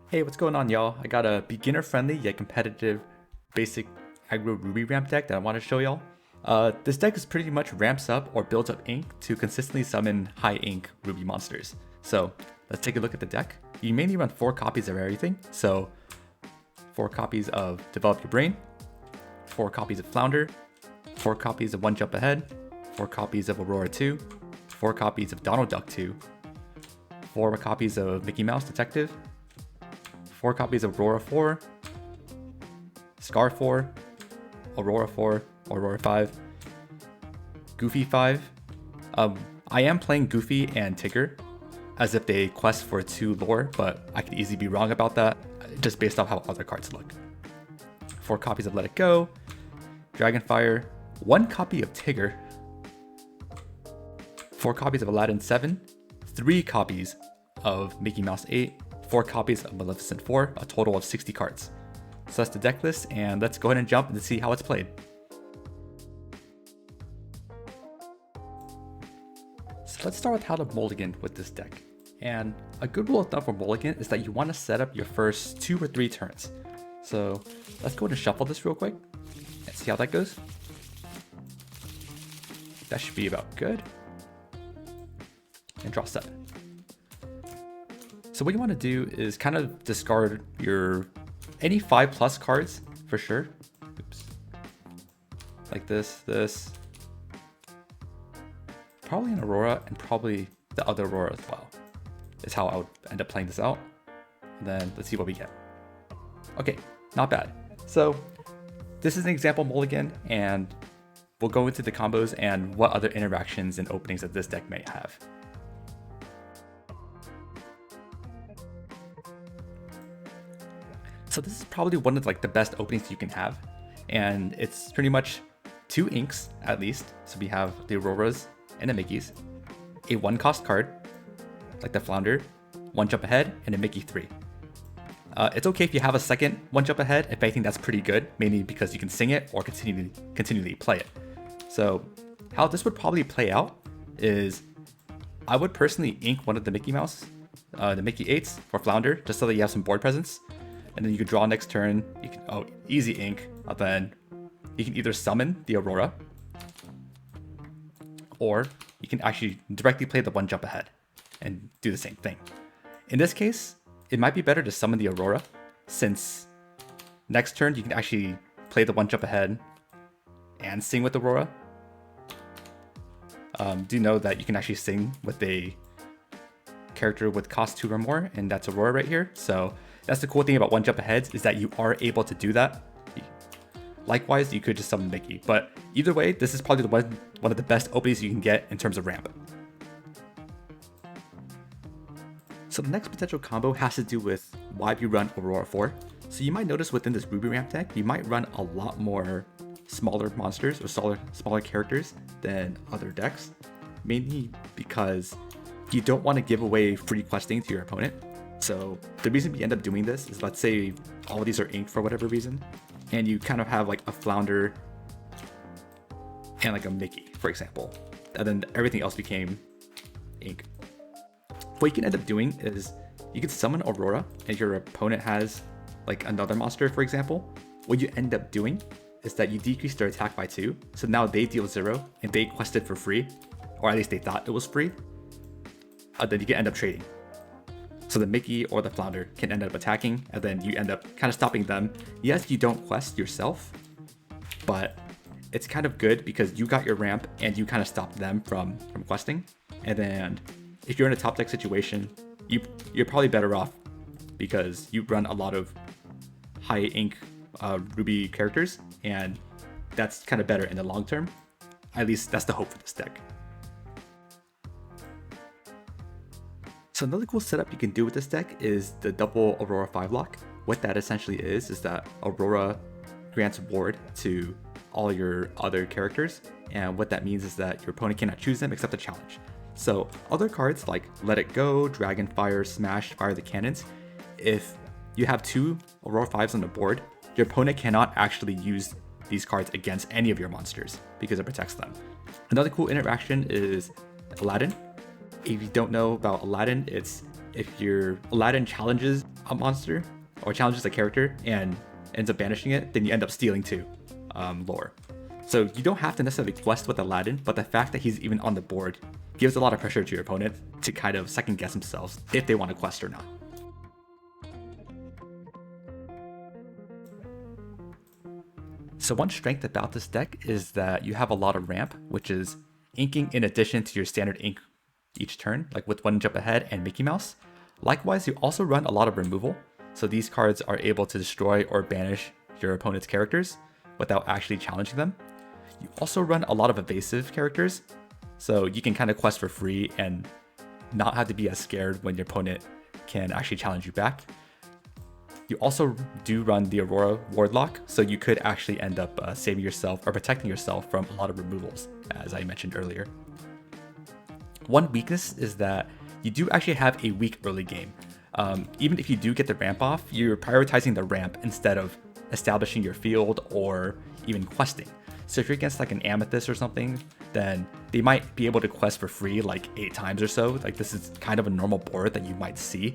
Hey, what's going on, y'all? I got a beginner-friendly yet competitive basic aggro Ruby ramp deck that I want to show y'all. This deck is pretty much ramps up or builds up ink to consistently summon high ink Ruby monsters. So let's take a look at the deck. You mainly run 4 copies of everything. So 4 copies of Develop Your Brain, 4 copies of Flounder, 4 copies of One Jump Ahead, 4 copies of Aurora 2, 4 copies of Donald Duck 2, 4 copies of Mickey Mouse Detective, 4 copies of Aurora 4, Scar 4, Aurora 4, Aurora 5, Goofy 5. I am playing Goofy and Tigger as if they quest for 2 lore, but I could easily be wrong about that, just based off how other cards look. 4 copies of Let It Go, Dragonfire, 1 copy of Tigger, 4 copies of Aladdin 7, 3 copies of Mickey Mouse 8, 4 copies of Maleficent 4, a total of 60 cards. So that's the deck list, and let's go ahead and jump and see how it's played. So let's start with how to mulligan with this deck. And a good rule of thumb for mulligan is that you want to set up your first 2 or 3 turns. So let's go ahead and shuffle this real quick and see how that goes. That should be about good. And draw 7. So what you want to do is kind of discard your any 5+ cards for sure. Oops. Like this. Probably an Aurora and probably the other Aurora as well. Is how I would end up playing this out. And then let's see what we get. Okay, not bad. So this is an example mulligan, and we'll go into the combos and what other interactions and openings that this deck may have. So this is probably one of the best openings you can have, and it's pretty much 2 inks at least. So we have the Auroras and the Mickeys, a 1-cost card like the Flounder, 1 Jump Ahead, and a Mickey 3. It's okay if you have a second 1 Jump Ahead. If anything, that's pretty good, mainly because you can sing it or continually play it. So how this would probably play out is I would personally ink one of the Mickey Mouse, the Mickey 8s for Flounder, just so that you have some board presence. And then you can draw next turn. You can easy ink. Then you can either summon the Aurora, or you can actually directly play the 1 Jump Ahead and do the same thing. In this case, it might be better to summon the Aurora, since next turn you can actually play the 1 Jump Ahead and sing with Aurora. Do know that you can actually sing with a character with cost 2 or more, and that's Aurora right here. So that's the cool thing about 1 Jump Aheads, is that you are able to do that. Likewise, you could just summon Mickey, but either way, this is probably one of the best openings you can get in terms of ramp. So the next potential combo has to do with why we run Aurora 4. So you might notice within this Ruby ramp deck, you might run a lot more smaller monsters or smaller characters than other decks, mainly because you don't want to give away free questing to your opponent. So the reason we end up doing this is, let's say all of these are inked for whatever reason, and you kind of have like a Flounder and like a Mickey, for example, and then everything else became ink. What you can end up doing is you can summon Aurora, and your opponent has like another monster, for example. What you end up doing is that you decrease their attack by 2, so now they deal 0 and they quested for free, or at least they thought it was free. Then you can end up trading. So the Mickey or the Flounder can end up attacking, and then you end up kind of stopping them. Yes, you don't quest yourself, but it's kind of good because you got your ramp and you kind of stopped them from questing. And then if you're in a top deck situation, you're probably better off because you run a lot of high ink Ruby characters, and that's kind of better in the long term. At least that's the hope for this deck. So another cool setup you can do with this deck is the double Aurora 5 lock. What that essentially is that Aurora grants ward to all your other characters, and what that means is that your opponent cannot choose them except a challenge. So other cards like Let It Go, Dragonfire, Smash, Fire the Cannons, if you have 2 Aurora 5s on the board, your opponent cannot actually use these cards against any of your monsters because it protects them. Another cool interaction is Aladdin. If you don't know about Aladdin, it's if your Aladdin challenges a monster or challenges a character and ends up banishing it, then you end up stealing 2 lore. So you don't have to necessarily quest with Aladdin, but the fact that he's even on the board gives a lot of pressure to your opponent to kind of second guess themselves if they want to quest or not. So one strength about this deck is that you have a lot of ramp, which is inking in addition to your standard ink each turn, like with 1 jump ahead and Mickey Mouse. Likewise, you also run a lot of removal, so these cards are able to destroy or banish your opponent's characters without actually challenging them. You also run a lot of evasive characters, so you can kind of quest for free and not have to be as scared when your opponent can actually challenge you back. You also do run the Aurora Wardlock, so you could actually end up saving yourself or protecting yourself from a lot of removals, as I mentioned earlier. One weakness is that you do actually have a weak early game. Even if you do get the ramp off, you're prioritizing the ramp instead of establishing your field or even questing. So if you're against like an Amethyst or something, then they might be able to quest for free like 8 times or so. Like this is kind of a normal board that you might see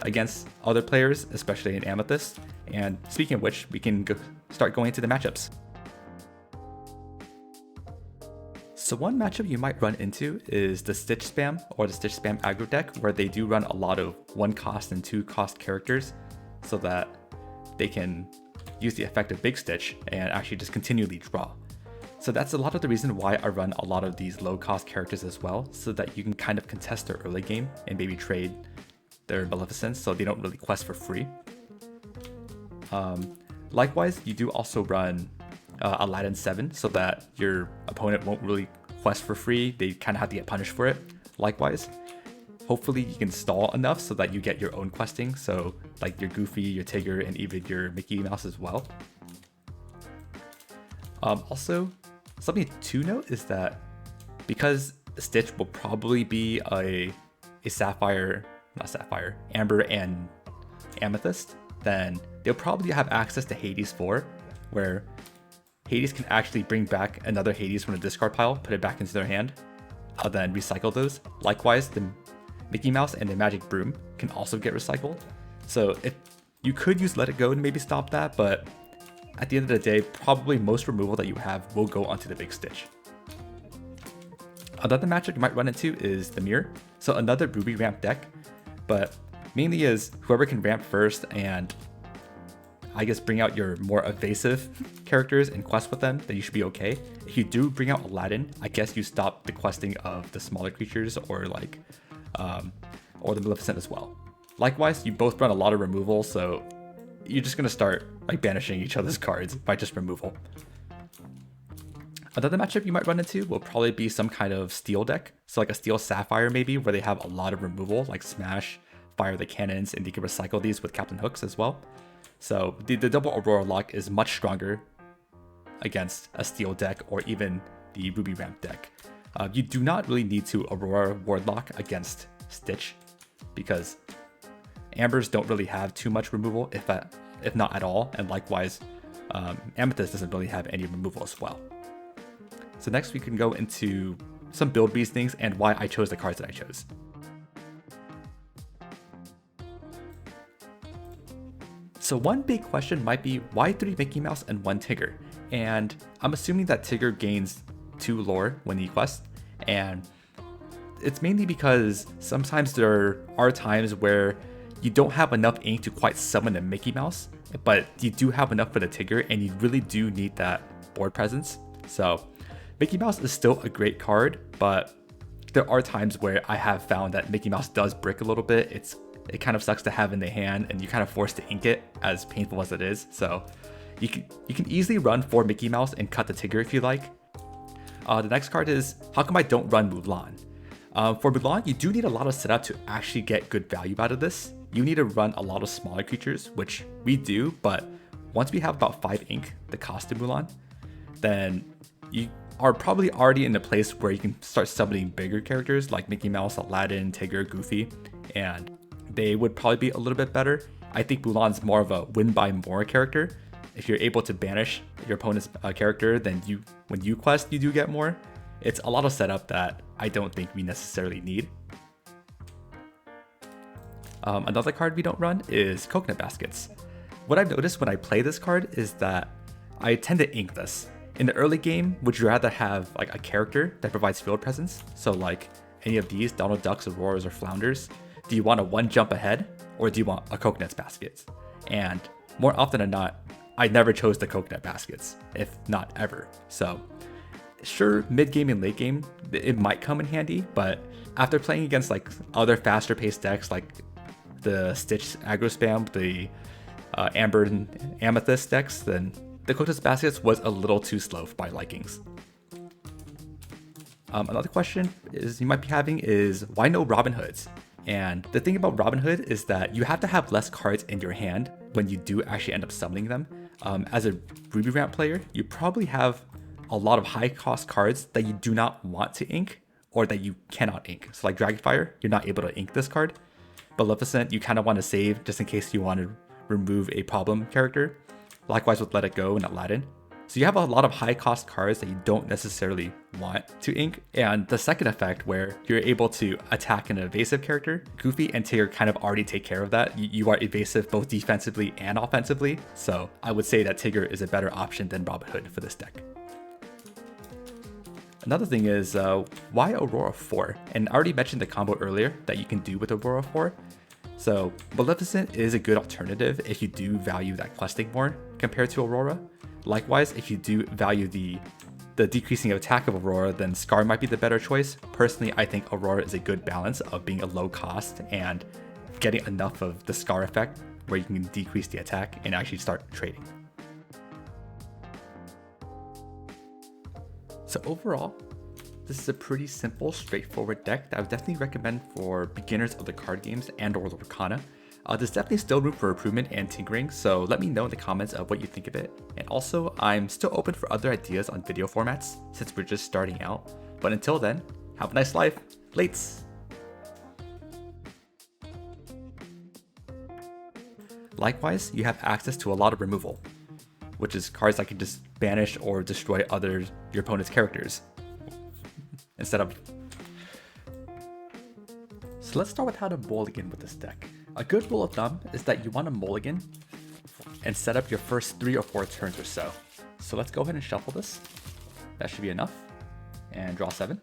against other players, especially in Amethyst. And speaking of which, we can start going into the matchups. So one matchup you might run into is the Stitch Spam or the Stitch Spam aggro deck, where they do run a lot of 1 cost and 2 cost characters so that they can use the effect of Big Stitch and actually just continually draw. So that's a lot of the reason why I run a lot of these low cost characters as well, so that you can kind of contest their early game and maybe trade their Maleficence so they don't really quest for free. Likewise, you do also run Aladdin 7 so that your opponent won't really quest for free. They kind of have to get punished for it. Likewise, hopefully you can stall enough so that you get your own questing, so like your Goofy, your Tigger, and even your Mickey Mouse as well. Also, something to note is that because Stitch will probably be a Amber and Amethyst, then they'll probably have access to Hades 4, where Hades can actually bring back another Hades from the discard pile, put it back into their hand, then recycle those. Likewise, the Mickey Mouse and the Magic Broom can also get recycled. So if you could use Let It Go to maybe stop that, but at the end of the day, probably most removal that you have will go onto the Big Stitch. Another matchup you might run into is the Mirror. So another Ruby ramp deck, but mainly is whoever can ramp first and I guess bring out your more evasive characters and quest with them, then you should be okay. If you do bring out Aladdin, I guess you stop the questing of the smaller creatures or like or the Maleficent as well. Likewise, you both run a lot of removal, so you're just gonna start like banishing each other's cards by just removal. Another matchup you might run into will probably be some kind of steel deck. So like a Steel Sapphire maybe, where they have a lot of removal, like Smash, Fire the Cannons, and you can recycle these with Captain Hooks as well. So the double Aurora lock is much stronger against a steel deck or even the Ruby ramp deck. You do not really need to Aurora Wardlock against Stitch, because Ambers don't really have too much removal, if not at all, and likewise, Amethyst doesn't really have any removal as well. So next we can go into some build reasonings and why I chose the cards that I chose. So one big question might be, why 3 Mickey Mouse and 1 Tigger? And I'm assuming that Tigger gains 2 lore when he quests, and it's mainly because sometimes there are times where you don't have enough ink to quite summon a Mickey Mouse, but you do have enough for the Tigger, and you really do need that board presence. So Mickey Mouse is still a great card, but there are times where I have found that Mickey Mouse does brick a little bit. It kind of sucks to have in the hand, and you're kind of forced to ink it, as painful as it is. So you can easily run 4 Mickey Mouse and cut the Tigger if you like. The next card is, how come I don't run Mulan? For Mulan, you do need a lot of setup to actually get good value out of this. You need to run a lot of smaller creatures, which we do, but once we have about 5 ink, the cost of Mulan, then you are probably already in a place where you can start summoning bigger characters like Mickey Mouse, Aladdin, Tigger, Goofy, and they would probably be a little bit better. I think Mulan's more of a win by more character. If you're able to banish your opponent's character, then when you quest, you do get more. It's a lot of setup that I don't think we necessarily need. Another card we don't run is Coconut Baskets. What I've noticed when I play this card is that I tend to ink this. In the early game, would you rather have like a character that provides field presence? So like any of these, Donald Ducks, Auroras, or Flounders? Do you want a one jump ahead, or do you want a Coconut Baskets? And more often than not, I never chose the Coconut Baskets, if not ever. So sure, mid game and late game, it might come in handy, but after playing against like other faster paced decks like the Stitch aggro spam, the Amber and Amethyst decks, then the Coconut Baskets was a little too slow for my likings. Another question is you might be having is why no Robin Hoods? And the thing about Robin Hood is that you have to have less cards in your hand when you do actually end up summoning them. As a Ruby Ramp player, you probably have a lot of high cost cards that you do not want to ink or that you cannot ink. So like Dragonfire, you're not able to ink this card. Maleficent, you kind of want to save just in case you want to remove a problem character. Likewise with Let It Go and Aladdin. So you have a lot of high cost cards that you don't necessarily want to ink. And the second effect where you're able to attack an evasive character, Goofy and Tigger kind of already take care of that. You are evasive both defensively and offensively. So I would say that Tigger is a better option than Robin Hood for this deck. Another thing is why Aurora 4? And I already mentioned the combo earlier that you can do with Aurora 4. So Maleficent is a good alternative if you do value that questing more compared to Aurora. Likewise, if you do value the decreasing of attack of Aurora, then Scar might be the better choice. Personally, I think Aurora is a good balance of being a low cost and getting enough of the Scar effect where you can decrease the attack and actually start trading. So overall, this is a pretty simple, straightforward deck that I would definitely recommend for beginners of the card games and or Lorcana. There's definitely still room for improvement and tinkering, so let me know in the comments of what you think of it. And also, I'm still open for other ideas on video formats since we're just starting out. But until then, have a nice life. Lates! Likewise, you have access to a lot of removal, which is cards that can just banish or destroy your opponent's characters. Instead of... So let's start with how to mulligan with this deck. A good rule of thumb is that you want to mulligan and set up your first 3 or 4 turns or so. So let's go ahead and shuffle this. That should be enough. And draw 7.